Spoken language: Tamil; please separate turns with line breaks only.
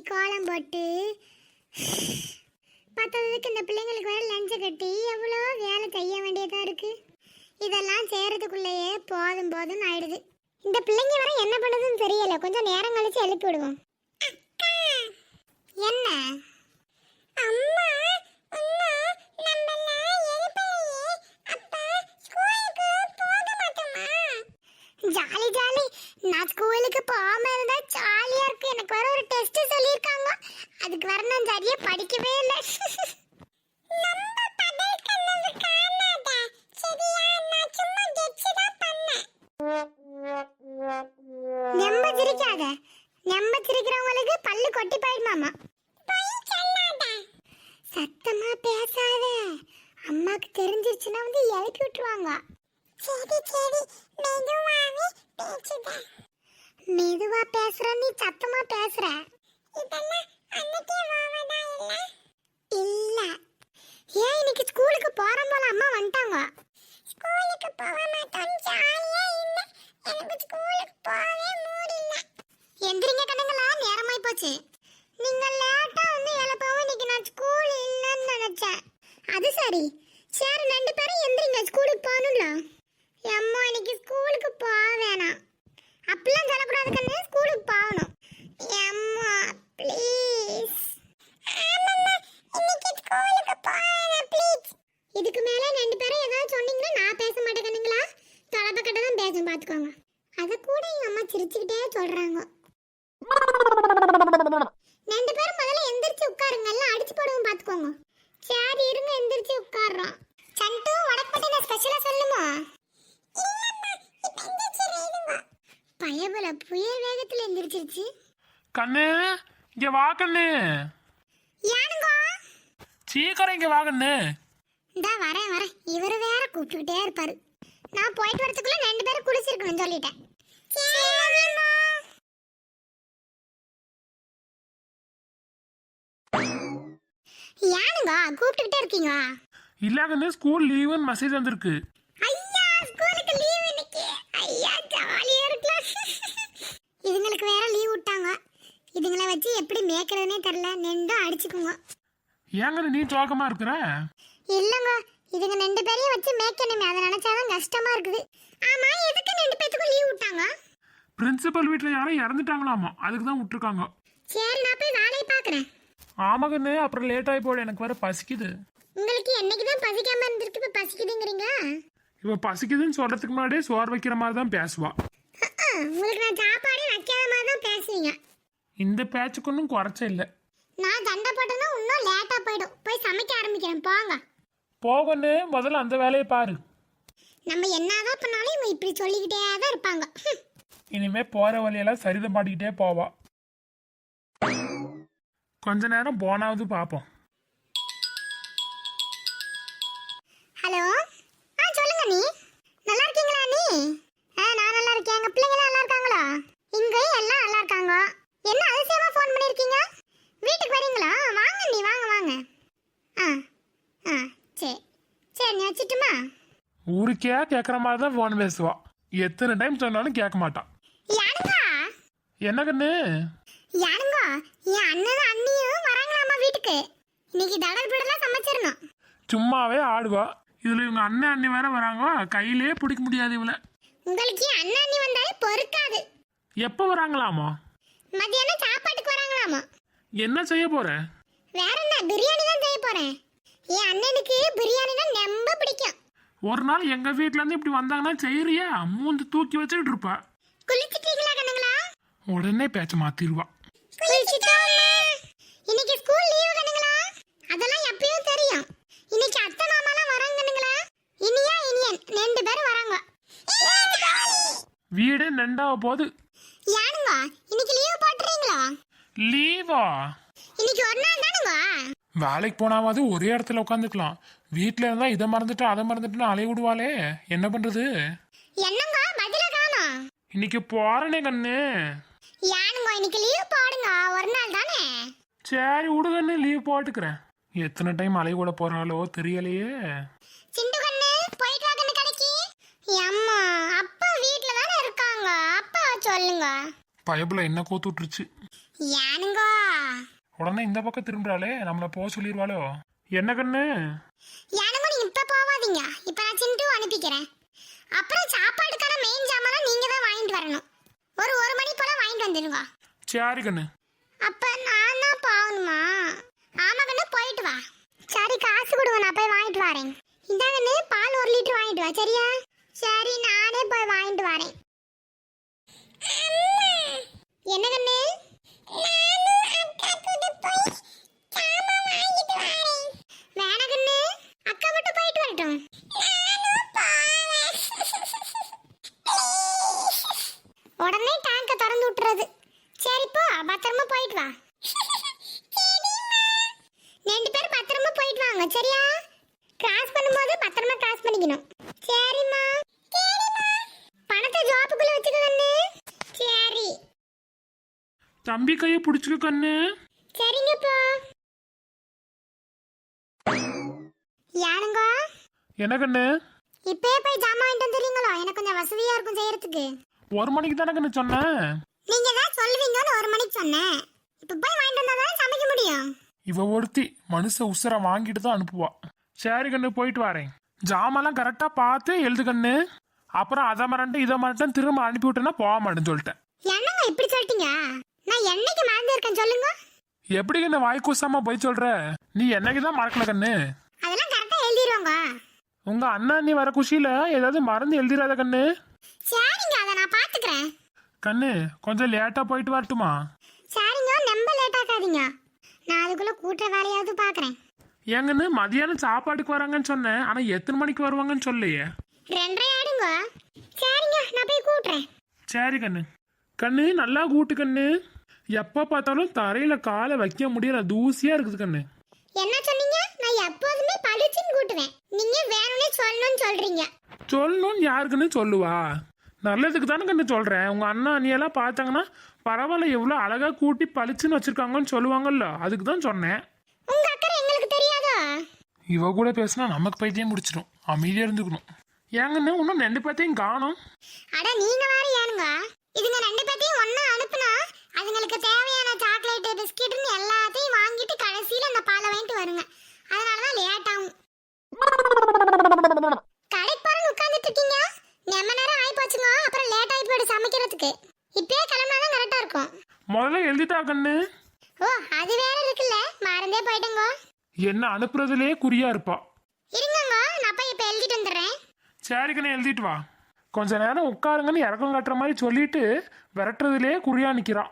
கோலம் போட்டு பத்ததுக்கு இந்த பிள்ளைங்களுக்கு வேற லஞ்ச கட்டி எவ்வளோ வேலை செய்ய வேண்டியதாக இருக்கு. இதெல்லாம் செய்யறதுக்குள்ளேயே போதும் போதும் ஆயிடுது. இந்த பிள்ளைங்க வர என்ன பண்ணுதுன்னு தெரியல. கொஞ்சம் நேரம் கழிச்சு எழுப்பி விடுவோம். என்ன அம்மா ஜாலி ஜாலி. நான் ஸ்கூலுக்கு போகாம இருந்தா ஜாலியா இருக்கு. எனக்கு வர ஒரு டெஸ்ட் சொல்லியிருக்காங்க. அதுக்கு வர நான் சரியா படிக்கவே இல்லை. சிரிக்கிறவங்களுக்கு பல்லு கொட்டி போயிடுமாமா. சத்தமா பேசாத, அம்மாக்கு தெரிஞ்சிருச்சுன்னா வந்து எழுப்பி விட்டுருவாங்க. சரி சரி, மெதுவாவே பேசுதா. மெதுவா பேசுற நீ சத்தமா பேசுற. இதெல்லாம் அன்னைக்கே வாவதா இல்ல? இல்ல. ஏன் இன்னைக்கு ஸ்கூலுக்கு போறோம் போல அம்மா வந்துட்டாங்க. ஸ்கூலுக்கு போக மாட்டோம் ஜாலியா இல்ல. எனக்கு ஸ்கூலுக்கு போவே மூட் இல்ல. எந்திரிங்க கண்ணுங்களா, நேரமாய் போச்சு. நீங்க லேட்டா வந்து எழுப்பவும் இன்னைக்கு நான் ஸ்கூல் இல்லைன்னு நினைச்சேன். அது சரி, சரி ரெண்டு பேரும் எந்திரிங்க, ஸ்கூலுக்கு போகணும்ல. அம்மா இன்னைக்கு ஸ்கூலுக்கு போக வேணாம். அப்படிலாம் சொல்லக்கூடாது கண்ணு, ஸ்கூலுக்கு போகணும். அம்மா ப்ளீஸ். ஆமாம்மா, இன்னைக்கு ஸ்கூலுக்கு போகணும் ப்ளீஸ். இதுக்கு மேலே ரெண்டு பேரும் ஏதாவது சொன்னீங்கன்னா நான் பேச மாட்டேன் கண்ணுங்களா. தொலைப்பக்கிட்ட தான் பேசும் பார்த்துக்கோங்க. அதை கூட எங்கள் அம்மா சிரிச்சுக்கிட்டே சொல்கிறாங்க. ரெண்டு பேரும் முதல்ல எந்திரிச்சு உட்காருங்க, எல்லாம் அடிச்சு போடுவோம் பார்த்துக்கோங்க. சரி இருங்க, எந்திரிச்சு உட்கார்றோம். சண்டு வடப்பட்டு நான் ஸ்பெஷலாக சொல்லுமா? பயபல புயல் வேகத்துல எந்திரிச்சிருச்சு.
கண்ணு இங்க வா கண்ணு.
யானுங்க?
சீக்கிரம் இங்க வா கண்ணு.
இந்தா வரேன் வரேன். இவரு வேற கூப்பிட்டுக்கிட்டே இருப்பாரு. நான் போயிட்டு வரதுக்குள்ள ரெண்டு பேரும் குளிச்சிருக்கணும் சொல்லிட்டேன். யானுங்க கூப்பிட்டுக்கிட்டே இருக்கீங்க?
இல்ல கண்ணு, ஸ்கூல் லீவுன்னு மெசேஜ் வந்திருக்கு.
ஐயா ஸ்கூலுக்கு லீவ் இன்னைக்கு. ஐயா ஜாலியா இருக்கலாம். இதுங்களுக்கு வேற லீவ் விட்டாங்க. இதுங்களை வச்சு எப்படி மேய்க்கிறதுனே தெரியல. நெண்டும் அடிச்சுக்குங்க.
ஏங்க நீ சோகமா இருக்கிற?
இல்லங்க, இதுங்க ரெண்டு பேரையும் வச்சு மேய்க்கணுமே, அதை நினைச்சாதான் கஷ்டமா இருக்குது. ஆமா, எதுக்கு ரெண்டு பேத்துக்கும் லீவ் விட்டாங்க?
பிரின்சிபல் வீட்டுல யாரும் இறந்துட்டாங்களாமா, அதுக்கு தான் விட்டுருக்காங்க.
சரி, நான் போய் வேலையை பாக்குறேன்.
ஆமா கண்ணு, அப்புறம் லேட் ஆகி போட, எனக்கு வர பசிக்குது.
உங்களுக்கு என்னைக்குதான் பசிக்காம இருந்திருக்கு, இப்ப பசிக்குதுங்கிறீங்க?
இப்ப பசிக்குதுன்னு சொல்றதுக்கு முன்னாடியே சோறு வைக்கிற மாதிரி தான் பேசுவா.
உங்களுக்கு நான் சாப்பாடே வைக்காத மாதிரி தான் பேசுவீங்க.
இந்த பேச்சுக்கு ஒன்றும் குறைச்ச இல்லை.
நான் சண்டை போட்டேன்னா இன்னும் லேட்டா போயிடும். போய் சமைக்க ஆரம்பிக்கிறேன், போங்க.
போகன்னு முதல்ல அந்த வேலையை பாரு.
நம்ம என்னதான் பண்ணாலும் இவங்க இப்படி சொல்லிக்கிட்டே தான் இருப்பாங்க.
இனிமே போற வழியெல்லாம் சரிதம் பாடிக்கிட்டே போவா. கொஞ்ச நேரம் போனாவது பாப்போம்.
ஹலோ, சொல்லுங்க. நீ நல்லா இருக்கீங்களா? நீ நான் நல்லா இருக்கேன். எங்க பிள்ளைங்க நல்லா இருக்காங்களா? இங்கேயும் எல்லாம் நல்லா இருக்காங்க. என்ன அதிசயமா ஃபோன் பண்ணிருக்கீங்க? வீட்டுக்கு வரீங்களா? வாங்க நீ, வாங்க வாங்க. சரி சரி, நீ வச்சுட்டுமா?
ஊருக்கே கேட்குற மாதிரி தான் ஃபோன் பேசுவா. எத்தனை டைம் சொன்னாலும் கேட்க மாட்டான்.
யாருங்க?
என்ன கண்ணு?
யாருங்க? என் அண்ணனும் அண்ணியும் வராங்களாமா வீட்டுக்கு. இன்னைக்கு தடல் பிடலாம் சமைச்சிடணும்.
சும்மாவே ஆடுவா. இதுல இவங்க அண்ணன் அண்ணி வேற வராங்க, கையிலே பிடிக்க முடியாது இவள.
உங்களுக்கு அண்ணன் அண்ணி வந்தாலே பொறுக்காது.
எப்போ வராங்களாமா?
மதியானம் சாப்பாட்டுக்கு வராங்களாமா.
என்ன செய்ய போற?
வேற என்ன, பிரியாணி தான் செய்ய போறேன். என் அண்ணனுக்கு பிரியாணினா ரொம்ப பிடிக்கும்.
ஒரு நாள் எங்க வீட்ல இருந்து இப்படி வந்தாங்கன்னா செய்யறியா? மூந்து தூக்கி வச்சுட்டு இருப்பா.
குளிச்சிட்டீங்களா கண்ணுங்களா?
உடனே பேச்ச மாத்திடுவா.
இன்னைக்கு ஸ்கூல் லீவு கண்ணுங்களா? அதெல்லாம் எப்பயும் தெரியும். இன்னைக்கு அத்தை மாமாலாம் வராங்க கண்ணுங்களா. இனியா இனியன் ரெண்டு பேரும் வராங்க.
வீடே நெண்டாவ போகுது.
யானுங்க இன்னைக்கு லீவ் போட்டுறீங்களா?
லீவா?
இன்னைக்கு ஒரு நாள் தானுங்க.
வேலைக்கு போனாவது ஒரே இடத்துல உட்காந்துக்கலாம். வீட்டுல இருந்தா இதை மறந்துட்டு அதை மறந்துட்டு அலைய விடுவாளே, என்ன பண்றது?
என்னங்க பதில காணோம்?
இன்னைக்கு போறனே கண்ணு.
யானுங்க இன்னைக்கு லீவ் போடுங்க, ஒரு நாள் தானே.
சரி விடுகண்ணு, லீவ் போட்டுக்கிறேன். எத்தனை டைம் அலைய கூட போறாளோ தெரியலையே.
சிண்டு கண்ணு போயிட்டு வா கண்ணு கடைக்கு. அம்மா அப்பா வீட்ல தானே இருக்காங்க, அப்பா சொல்லுங்க.
பயபுல என்ன கோத்து விட்டுருச்சு.
யானுங்க
உடனே இந்த பக்கம் திரும்புறாளே, நம்மள போக சொல்லிடுவாளோ? என்ன கண்ணு?
எனக்கு நீங்க இப்ப போவாதீங்க. இப்ப நான் சிண்டு அனுப்பிக்கிறேன். அப்புறம் சாப்பாடுக்கான மெயின் ஜாமான் நீங்க தான் வாங்கிட்டு வரணும். ஒரு மணி போல வாங்கிட்டு வந்துடுங்க.
சரி கண்ணு.
அப்ப நான் தான் போகணுமா? ஆமா கண்ணு, போயிட்டு வா. சரி, காசு கொடுங்க, நான் போய் வாங்கிட்டு வரேன். இந்தாங்கண்ணு, பால் 1 லிட்டர் வாங்கிட்டு வா, சரியா? சரி, நானே போய் வாங்கிட்டு வரேன். என்ன கண்ணு? வேணா கண்ணு, அக்கா மட்டும் போயிட்டு வரட்டும். உடனே டேங்க திறந்து விட்டுறது. சரி போ, பத்திரமா போயிட்டு வா. 2 பேரும் பத்திரமா போயிட்டு வாங்க, சரியா? கிராஸ் பண்ணும்போது பத்திரமா கிராஸ் பண்ணிக்கணும். சரிம்மா. பணத்தை ஜாப்புக்குள்ள வச்சுக்க கண்ணு. சரி.
தம்பி கையை பிடிச்சுக்க கண்ணு.
சரிங்கப்பா. யாருங்க?
என்ன கண்ணு?
இப்பயே போய் ஜாமான் வாங்கிட்டு வந்துடுறீங்களோ? எனக்கு கொஞ்சம் வசதியா இருக்கும் செய்யறதுக்கு.
1 மணிக்கு தானே கண்ணு சொன்னேன்.
நீங்க தான் சொல்லுவீங்கன்னு 1 மணிக்கு சொன்னேன். இப்ப போய் வாங்கிட்டு வந்தா தான் சமைக்க முடியும்.
இவ ஒருத்தி மனுஷ உசுர வாங்கிட்டு தான் அனுப்புவா. சரி கண்ணு, போயிட்டு வரேன். ஜாமெல்லாம் கரெக்டா பார்த்து எழுது கண்ணு. அப்புறம் அதை மறந்துட்டு இதை மறந்துட்டு திரும்ப அனுப்பி விட்டேன்னா போக மாட்டேன்னு சொல்லிட்டேன்.
என்னங்க இப்படி சொல்லிட்டீங்க? நான் என்னைக்கு மறந்து இருக்கேன் சொல்லுங்க.
எப்படி கண்ணு வாய் கூசாம போய் சொல்ற? நீ என்னைக்கு தான் மறக்கல கண்ணு.
அதெல்லாம் கரெக்டா எழுதிடுவாங்க.
உங்க அண்ணா நீ வர குஷியில ஏதாவது மறந்து எழுதிடாத கண்ணு.
சரிங்க, அதை நான் பாத்துக்கிறேன்.
கண்ணு கொஞ்சம் லேட்டா போயிட்டு வரட்டுமா?
சரிங்க, ரொம்ப லேட் ஆகாதீங்க. நான் அதுக்குள்ள கூட்டுற வேலையாவது பாக்குறேன்.
ஏங்கன்னு மதியானம் சாப்பாட்டுக்கு வராங்கன்னு சொன்னேன். ஆனா எத்தனை மணிக்கு வருவாங்கன்னு சொல்லையே.
2:30 ஆடுங்க. சரிங்க, நான் போய் கூட்டுறேன்.
சரி கண்ணு. கண்ணு நல்லா கூட்டு கண்ணு. எப்ப பார்த்தாலும் தரையில காலை வைக்க முடியல, தூசியா இருக்குது கண்ணு.
என்ன சொன்னீங்க? நான் எப்போதுமே பளிச்சுன்னு கூட்டுவேன். நீங்க வேணும்னே சொல்லணும்னு சொல்றீங்க.
சொல்லணும்னு யாருக்குன்னு சொல்லுவா? நல்லதுக்கு தானே கண்ணு சொல்றேன். உங்க அண்ணா அண்ணியெல்லாம் பார்த்தாங்கன்னா பரவாயில்ல, எவ்வளோ அழகா கூட்டி பளிச்சுன்னு வச்சிருக்காங்கன்னு சொல்லுவாங்கல்ல, அதுக்கு தான் சொன்னேன்.
உங்க அக்கறை எங்களுக்கு தெரியாதா?
இவ கூட பேசினா நமக்கு பைத்தியம் முடிச்சிடும். அமைதியா இருந்துக்கணும். ஏங்கன்னு இன்னும் 2 பேர்த்தையும் காணும்.
அட நீங்க வேற ஏனுங்க? இதுங்க 2 பேத்தையும் ஒண்ணா அனுப்புனா அதுங்களுக்கு தேவையான சாக்லேட் பிஸ்கெட்னு எல்லாத்தையும் வாங்கிட்டு கடைசியில அந்த பாலை வாங்கிட்டு வருங்க. அதனாலதான் லேட் ஆகும். கடைக்கு பாருங்க உட்கார்ந்துட்டு இருக்கீங்க. நம்ம நேரம் ஆகி போச்சுங்க. அப்புறம் லேட் ஆகி போயிடு சமைக்கிறதுக்கு. இப்பயே கிளம்பினாதான் கரெக்டா இருக்கும்.
முதல்ல எழுதிட்டா கண்ணு.
ஓ, அது வேற இருக்குல்ல, மறந்தே போயிட்டேங்க.
என்ன அனுப்புறதுலே குறியா இருப்பா.
இருங்கங்க, நான் போய் இப்ப எழுதிட்டு வந்துடுறேன்.
சரி கண்ணு, எழுதிட்டு வா. கொஞ்ச நேரம் உட்காருங்கன்னு இறக்கம் காட்டுற மாதிரி சொல்லிட்டு விரட்டுறதுலே குறியா நிக்கிறான்.